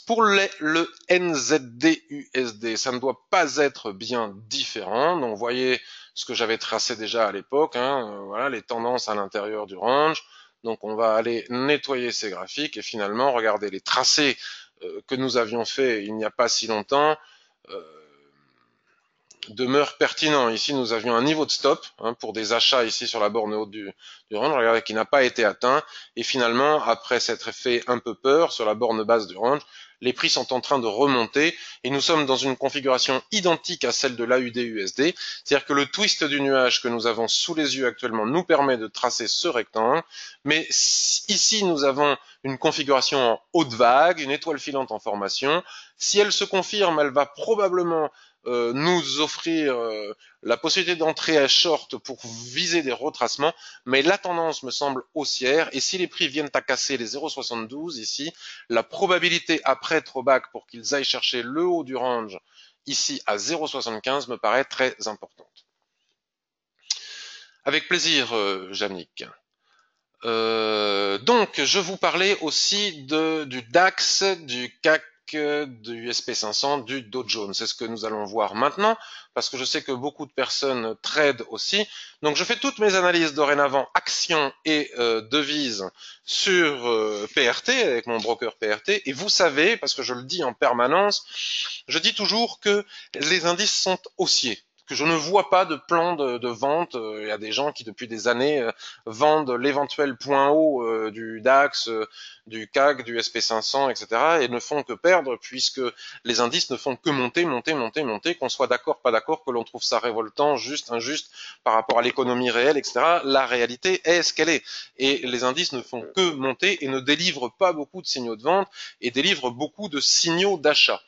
Pour le NZD USD, ça ne doit pas être bien différent. Donc, vous voyez ce que j'avais tracé déjà à l'époque, hein, voilà, les tendances à l'intérieur du range. Donc, on va aller nettoyer ces graphiques et finalement, regardez les tracés que nous avions fait il n'y a pas si longtemps. Euh, demeure pertinent. Ici, nous avions un niveau de stop hein, pour des achats ici sur la borne haute du range, regardez, qui n'a pas été atteint. Et finalement, après s'être fait un peu peur sur la borne basse du range, les prix sont en train de remonter et nous sommes dans une configuration identique à celle de l'AUD-USD, c'est-à-dire que le twist du nuage que nous avons sous les yeux actuellement nous permet de tracer ce rectangle, mais ici nous avons une configuration en haute vague, une étoile filante en formation. Si elle se confirme, elle va probablement nous offrir la possibilité d'entrer à short pour viser des retracements, mais la tendance me semble haussière, et si les prix viennent à casser les 0,72 ici, la probabilité après throwback pour qu'ils aillent chercher le haut du range ici à 0,75 me paraît très importante. Avec plaisir, Jannick. Donc, je vous parlais aussi du DAX, du CAC, du SP500, du Dow Jones. C'est ce que nous allons voir maintenant, parce que je sais que beaucoup de personnes tradent aussi. Donc, je fais toutes mes analyses dorénavant, actions et devises sur PRT, avec mon broker PRT. Et vous savez, parce que je le dis en permanence, je dis toujours que les indices sont haussiers, que je ne vois pas de plan de vente. Il y a des gens qui depuis des années vendent l'éventuel point haut du DAX, du CAC, du SP500, etc. et ne font que perdre puisque les indices ne font que monter, monter, monter, monter, qu'on soit d'accord, pas d'accord, que l'on trouve ça révoltant, juste, injuste par rapport à l'économie réelle, etc. La réalité est ce qu'elle est. Et les indices ne font que monter et ne délivrent pas beaucoup de signaux de vente et délivrent beaucoup de signaux d'achat.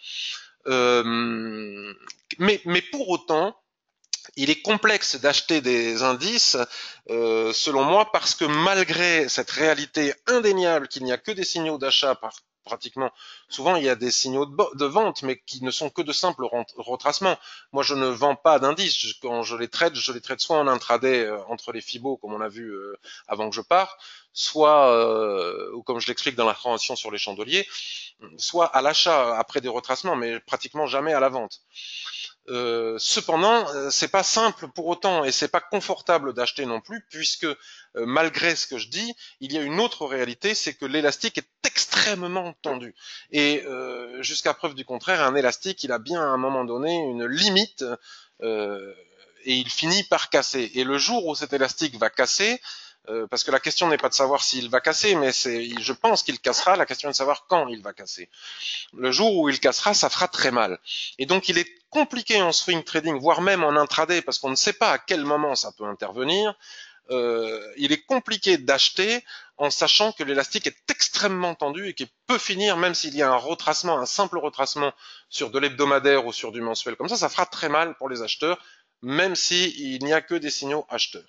Mais pour autant, il est complexe d'acheter des indices, selon moi, parce que malgré cette réalité indéniable qu'il n'y a que des signaux d'achat pratiquement, souvent il y a des signaux de vente, mais qui ne sont que de simples retracements. Moi, je ne vends pas d'indices. Quand je les trade soit en intraday entre les Fibos, comme on a vu avant que je parte, soit, ou comme je l'explique dans la transition sur les chandeliers, soit à l'achat après des retracements, mais pratiquement jamais à la vente. Cependant, c'est pas simple pour autant et c'est pas confortable d'acheter non plus, puisque malgré ce que je dis, il y a une autre réalité, c'est que l'élastique est extrêmement tendu. Et jusqu'à preuve du contraire, un élastique, il a bien à un moment donné une limite et il finit par casser. Et le jour où cet élastique va casser, parce que la question n'est pas de savoir s'il va casser, mais je pense qu'il cassera, la question est de savoir quand il va casser. Le jour où il cassera, ça fera très mal. Et donc il est compliqué en swing trading, voire même en intraday, parce qu'on ne sait pas à quel moment ça peut intervenir. Il est compliqué d'acheter en sachant que l'élastique est extrêmement tendu et qu'il peut finir, même s'il y a un retracement, un simple retracement sur de l'hebdomadaire ou sur du mensuel comme ça fera très mal pour les acheteurs, même s'il n'y a que des signaux acheteurs.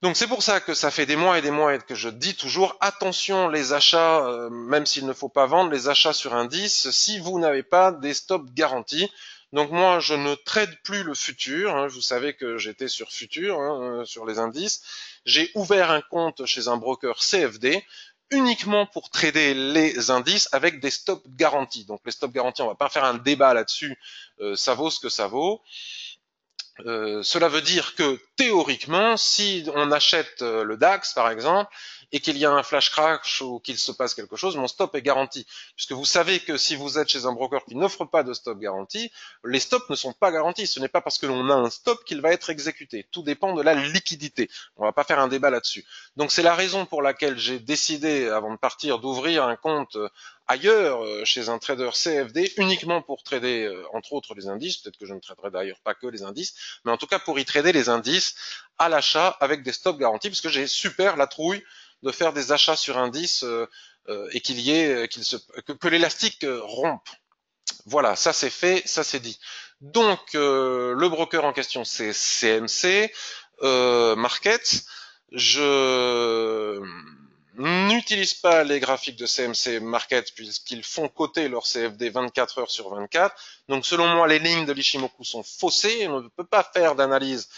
Donc c'est pour ça que ça fait des mois et des mois et que je dis toujours attention les achats, même s'il ne faut pas vendre, les achats sur indice si vous n'avez pas des stops garantis. Donc moi je ne trade plus le futur, hein, vous savez que j'étais sur futur, hein, sur les indices. J'ai ouvert un compte chez un broker CFD uniquement pour trader les indices avec des stops garantis. Donc les stops garantis, on va pas faire un débat là-dessus, ça vaut ce que ça vaut. Cela veut dire que théoriquement, si on achète le DAX par exemple, et qu'il y a un flash crash ou qu'il se passe quelque chose, mon stop est garanti. Puisque vous savez que si vous êtes chez un broker qui n'offre pas de stop garanti, les stops ne sont pas garantis. Ce n'est pas parce que l'on a un stop qu'il va être exécuté. Tout dépend de la liquidité. On va pas faire un débat là-dessus. Donc c'est la raison pour laquelle j'ai décidé, avant de partir, d'ouvrir un compte ailleurs, chez un trader CFD, uniquement pour trader, entre autres, les indices. Peut-être que je ne traiterai d'ailleurs pas que les indices, mais en tout cas pour y trader les indices à l'achat avec des stops garantis, parce que j'ai super la trouille de faire des achats sur indices et qu'il y ait, que l'élastique rompe. Voilà, ça c'est fait, ça c'est dit. Donc le broker en question c'est CMC Markets. Je n'utilise pas les graphiques de CMC Markets puisqu'ils font coter leur CFD 24 heures sur 24. Donc selon moi les lignes de l'Ishimoku sont faussées, on ne peut pas faire d'analyse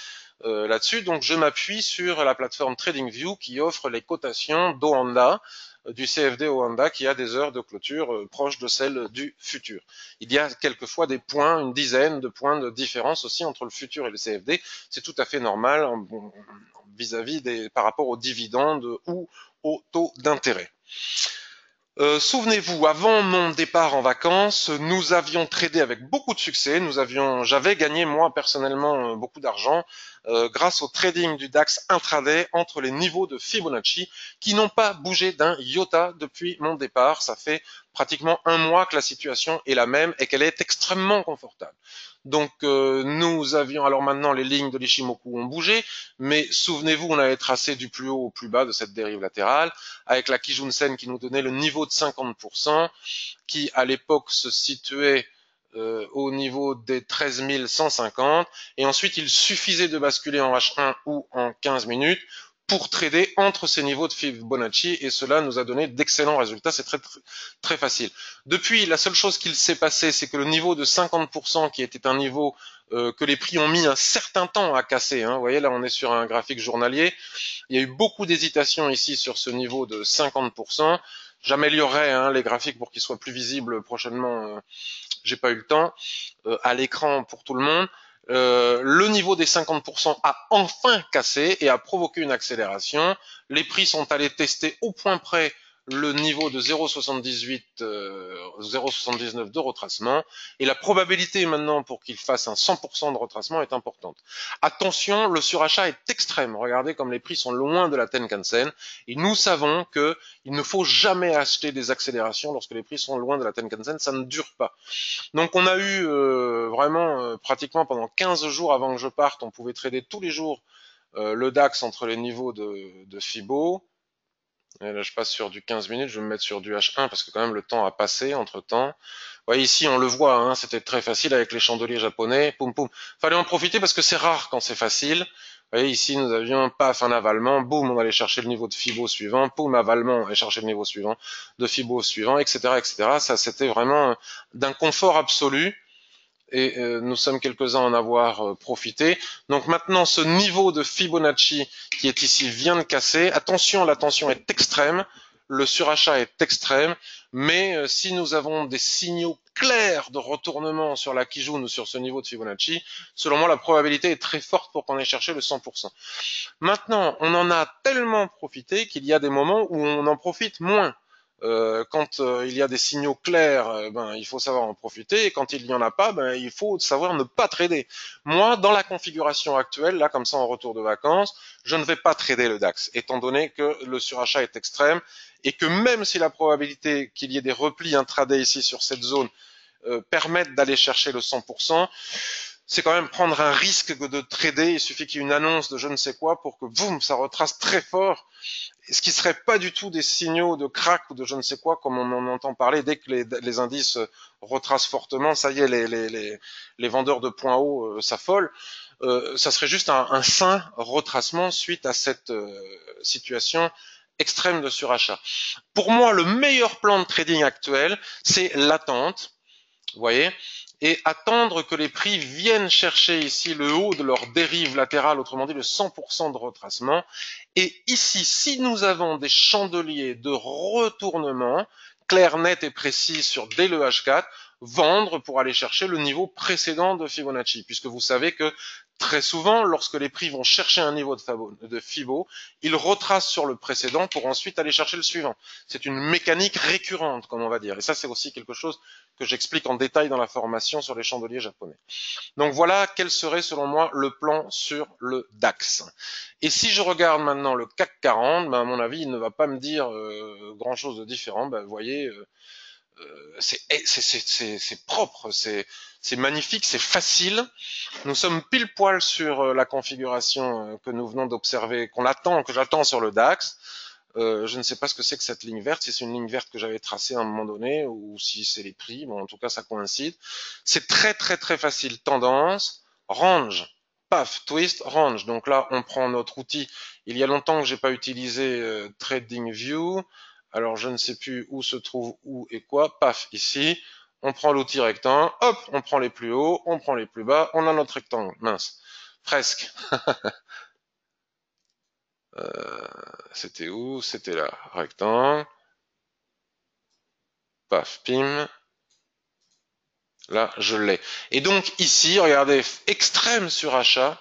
là-dessus. Donc je m'appuie sur la plateforme TradingView qui offre les cotations d'Ohanda, du CFD Ohanda, qui a des heures de clôture proches de celles du futur. Il y a quelquefois des points, une dizaine de points de différence aussi entre le futur et le CFD. C'est tout à fait normal vis-à-vis par rapport aux dividendes ou au taux d'intérêt. Souvenez-vous, avant mon départ en vacances, nous avions tradé avec beaucoup de succès. J'avais gagné moi personnellement beaucoup d'argent grâce au trading du DAX intraday entre les niveaux de Fibonacci qui n'ont pas bougé d'un iota depuis mon départ. Ça fait pratiquement un mois que la situation est la même et qu'elle est extrêmement confortable. Donc nous avions, alors maintenant les lignes de l'Ishimoku ont bougé, mais souvenez-vous, on avait tracé du plus haut au plus bas de cette dérive latérale, avec la Kijun-sen qui nous donnait le niveau de 50%, qui à l'époque se situait au niveau des 13 150, et ensuite il suffisait de basculer en H1 ou en 15 minutes pour trader entre ces niveaux de Fibonacci, et cela nous a donné d'excellents résultats. C'est très, très, très facile. Depuis, la seule chose qu'il s'est passé, c'est que le niveau de 50%, qui était un niveau que les prix ont mis un certain temps à casser, hein, vous voyez là on est sur un graphique journalier, il y a eu beaucoup d'hésitation ici sur ce niveau de 50%. J'améliorerai les graphiques pour qu'ils soient plus visibles prochainement, j'ai pas eu le temps, à l'écran pour tout le monde. Le niveau des 50% a enfin cassé et a provoqué une accélération. Les prix sont allés tester au point près le niveau de 0,78, 0,79 de retracement, et la probabilité maintenant pour qu'il fasse un 100% de retracement est importante. Attention, le surachat est extrême. Regardez comme les prix sont loin de la Tenkan-sen, et nous savons que il ne faut jamais acheter des accélérations lorsque les prix sont loin de la Tenkan-sen, ça ne dure pas. Donc on a eu vraiment pratiquement pendant 15 jours avant que je parte, on pouvait trader tous les jours le DAX entre les niveaux de Fibo. Et là je passe sur du 15 minutes, je vais me mettre sur du H1 parce que quand même le temps a passé entre temps. Ouais, ici on le voit, hein, c'était très facile avec les chandeliers japonais, poum poum. Fallait en profiter parce que c'est rare quand c'est facile. Vous voyez ici nous avions paf un avalement, boum on allait chercher le niveau de Fibo suivant, poum avalement on allait chercher le niveau suivant, de Fibo suivant, etc. etc. Ça c'était vraiment d'un confort absolu. Et nous sommes quelques-uns à en avoir profité. Donc maintenant, ce niveau de Fibonacci qui est ici vient de casser. Attention, la tension est extrême, le surachat est extrême, mais si nous avons des signaux clairs de retournement sur la Kijun ou sur ce niveau de Fibonacci, selon moi, la probabilité est très forte pour qu'on ait cherché le 100%. Maintenant, on en a tellement profité qu'il y a des moments où on en profite moins. Quand il y a des signaux clairs, il faut savoir en profiter, et quand il n'y en a pas, il faut savoir ne pas trader. Moi, dans la configuration actuelle, là comme ça en retour de vacances, je ne vais pas trader le DAX, étant donné que le surachat est extrême, et que même si la probabilité qu'il y ait des replis intraday ici sur cette zone permettent d'aller chercher le 100%, c'est quand même prendre un risque de trader. Il suffit qu'il y ait une annonce de je ne sais quoi pour que boum, ça retrace très fort, ce qui serait pas du tout des signaux de crack ou de je ne sais quoi comme on en entend parler dès que les indices retracent fortement. Ça y est, les vendeurs de points hauts s'affolent. Ça serait juste un sain retracement suite à cette situation extrême de surachat. Pour moi, le meilleur plan de trading actuel, c'est l'attente. Vous voyez, et attendre que les prix viennent chercher ici le haut de leur dérive latérale, autrement dit le 100% de retracement. Et ici, si nous avons des chandeliers de retournement, clairs, nets et précis dès le H4, vendre pour aller chercher le niveau précédent de Fibonacci, puisque vous savez que très souvent, lorsque les prix vont chercher un niveau de Fibo, ils retracent sur le précédent pour ensuite aller chercher le suivant. C'est une mécanique récurrente, comme on va dire. Et ça, c'est aussi quelque chose que j'explique en détail dans la formation sur les chandeliers japonais. Donc voilà quel serait, selon moi, le plan sur le DAX. Et si je regarde maintenant le CAC 40, ben, à mon avis, il ne va pas me dire grand-chose de différent. Ben, vous voyez, c'est propre, c'est magnifique, c'est facile. Nous sommes pile poil sur la configuration que nous venons d'observer, que j'attends sur le DAX. Je ne sais pas ce que c'est que cette ligne verte, si c'est une ligne verte que j'avais tracée à un moment donné ou si c'est les prix. Bon, en tout cas, ça coïncide. C'est très très très facile. Tendance, range, paf, twist, range. Donc là, on prend notre outil. Il y a longtemps que j'ai pas utilisé TradingView. Alors, je ne sais plus où se trouve où et quoi. Paf, ici. On prend l'outil rectangle. Hop, on prend les plus hauts, on prend les plus bas. On a notre rectangle. Mince. Presque. C'était où? C'était là. Rectangle. Paf, pim. Là, je l'ai. Et donc ici, regardez, extrême surachat.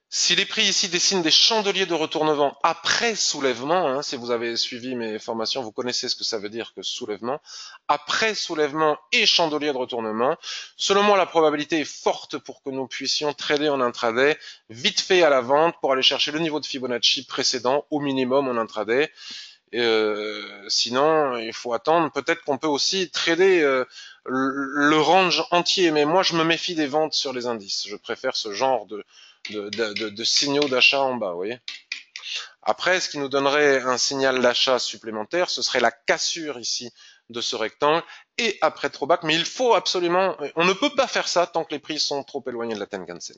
Si les prix ici dessinent des chandeliers de retournement après soulèvement, hein, si vous avez suivi mes formations, vous connaissez ce que ça veut dire que soulèvement. Après soulèvement et chandelier de retournement, selon moi, la probabilité est forte pour que nous puissions trader en intraday, vite fait à la vente pour aller chercher le niveau de Fibonacci précédent au minimum en intraday. Sinon, il faut attendre. Peut-être qu'on peut aussi trader le range entier. Mais moi, je me méfie des ventes sur les indices. Je préfère ce genre de signaux d'achat en bas. Vous voyez. Après, ce qui nous donnerait un signal d'achat supplémentaire, ce serait la cassure ici de ce rectangle et après trop bas. Mais il faut absolument, on ne peut pas faire ça tant que les prix sont trop éloignés de la Tenkan-sen.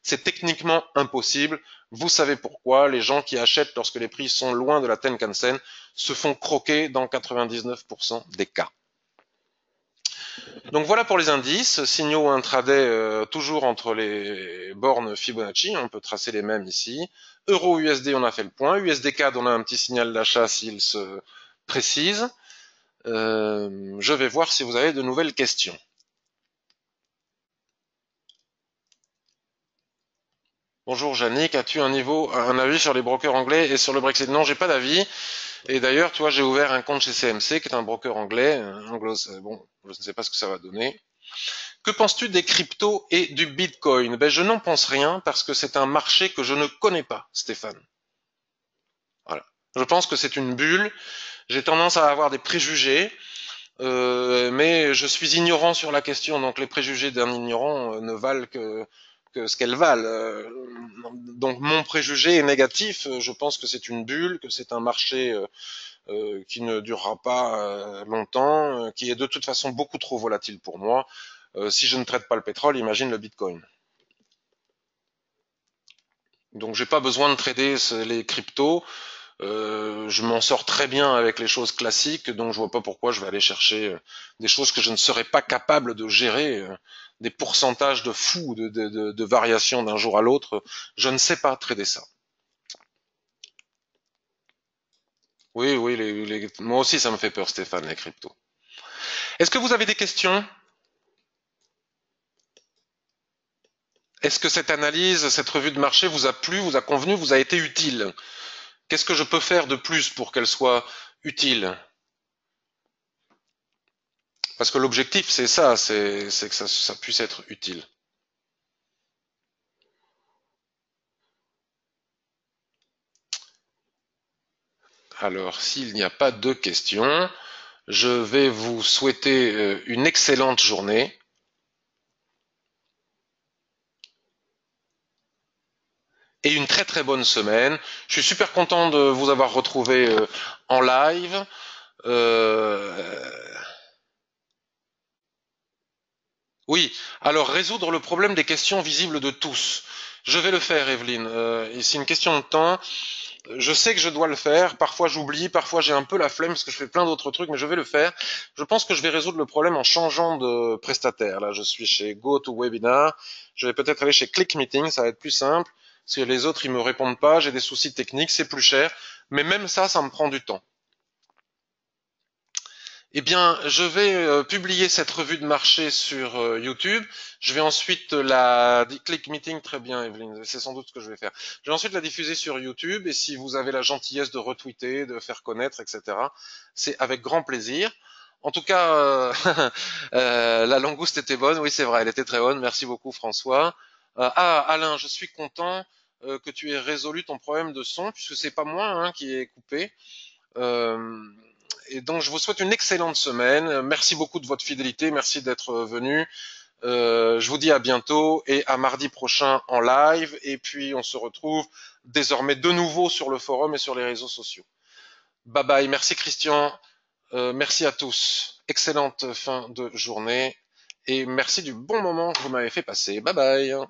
C'est techniquement impossible. Vous savez pourquoi. Les gens qui achètent lorsque les prix sont loin de la Tenkan-sen se font croquer dans 99% des cas. Donc voilà pour les indices. Signaux intraday toujours entre les bornes Fibonacci. On peut tracer les mêmes ici. Euro USD, on a fait le point. USD CAD, on a un petit signal d'achat s'il se précise. Je vais voir si vous avez de nouvelles questions. Bonjour Yannick, as-tu un avis sur les brokers anglais et sur le Brexit? Non, j'ai pas d'avis. Et d'ailleurs, tu vois, j'ai ouvert un compte chez CMC, qui est un broker anglais. Bon, je ne sais pas ce que ça va donner. Que penses-tu des cryptos et du Bitcoin? Ben, je n'en pense rien parce que c'est un marché que je ne connais pas, Stéphane. Voilà. Je pense que c'est une bulle. J'ai tendance à avoir des préjugés, mais je suis ignorant sur la question. Donc les préjugés d'un ignorant ne valent que ce qu'elles valent. Donc mon préjugé est négatif. Je pense que c'est une bulle, que c'est un marché qui ne durera pas longtemps, qui est de toute façon beaucoup trop volatile pour moi. Si je ne traite pas le pétrole, imagine le Bitcoin. Donc j'ai pas besoin de trader les cryptos. Je m'en sors très bien avec les choses classiques, donc je vois pas pourquoi je vais aller chercher des choses que je ne serais pas capable de gérer, des pourcentages de fous de variations d'un jour à l'autre. Je ne sais pas trader ça. Oui, oui, moi aussi ça me fait peur, Stéphane, les cryptos. Est-ce que vous avez des questions? Est-ce que cette analyse, cette revue de marché vous a plu, vous a convenu, vous a été utile? Qu'est-ce que je peux faire de plus pour qu'elle soit utile? Parce que l'objectif, c'est ça, c'est que ça puisse être utile. Alors, s'il n'y a pas de questions, je vais vous souhaiter une excellente journée. Et une très très bonne semaine. Je suis super content de vous avoir retrouvé en live. Euh, Oui, alors résoudre le problème des questions visibles de tous. Je vais le faire, Evelyne. Et c'est une question de temps. Je sais que je dois le faire. Parfois j'oublie, parfois j'ai un peu la flemme parce que je fais plein d'autres trucs, mais je vais le faire. Je pense que je vais résoudre le problème en changeant de prestataire. Là, je suis chez GoToWebinar. Je vais peut-être aller chez ClickMeeting, ça va être plus simple. Si les autres ils me répondent pas, j'ai des soucis techniques, c'est plus cher. Mais même ça me prend du temps. Eh bien, je vais publier cette revue de marché sur YouTube. Je vais ensuite Click Meeting, très bien, Evelyne, c'est sans doute ce que je vais faire. Je vais ensuite la diffuser sur YouTube et si vous avez la gentillesse de retweeter, de faire connaître, etc., c'est avec grand plaisir. En tout cas, la langouste était bonne, oui c'est vrai, elle était très bonne. Merci beaucoup François. Alain, je suis content que tu aies résolu ton problème de son puisque c'est pas moi hein, qui ai coupé. Euh, et donc, je vous souhaite une excellente semaine. Merci beaucoup de votre fidélité. Merci d'être venu. Je vous dis à bientôt et à mardi prochain en live. Et puis, on se retrouve désormais de nouveau sur le forum et sur les réseaux sociaux. Bye bye. Merci Christian. Merci à tous. Excellente fin de journée. Et merci du bon moment que vous m'avez fait passer. Bye bye.